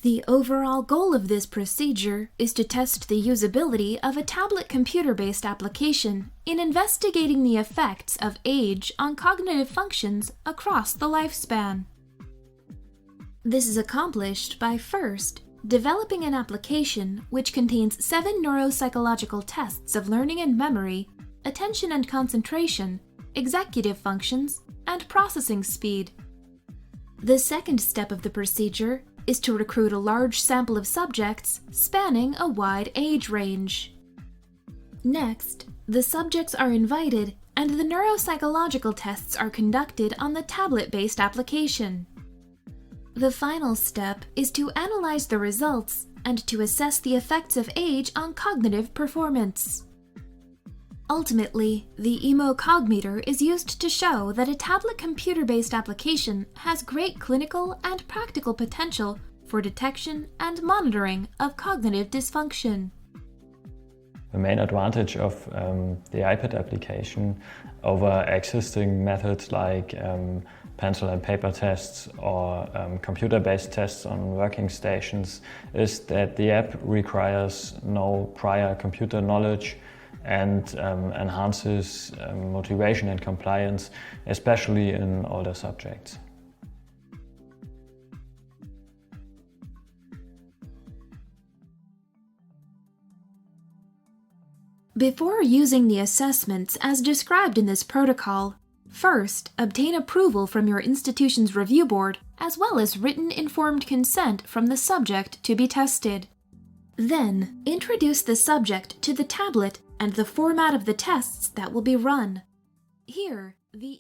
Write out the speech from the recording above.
The overall goal of this procedure is to test the usability of a tablet computer-based application in investigating the effects of age on cognitive functions across the lifespan. This is accomplished by first developing an application which contains 7 neuropsychological tests of learning and memory, attention and concentration, executive functions, and processing speed. The second step of the procedure is to recruit a large sample of subjects spanning a wide age range. Next, the subjects are invited and the neuropsychological tests are conducted on the tablet-based application. The final step is to analyze the results and to assess the effects of age on cognitive performance. Ultimately, the EmoCogMeter is used to show that a tablet computer-based application has great clinical and practical potential for detection and monitoring of cognitive dysfunction. The main advantage of the iPad application over existing methods like pencil and paper tests or computer-based tests on working stations is that the app requires no prior computer knowledge and enhances motivation and compliance, especially in older subjects. Before using the assessments as described in this protocol, first obtain approval from your institution's review board as well as written informed consent from the subject to be tested. Then, introduce the subject to the tablet and the format of the tests that will be run. Here, the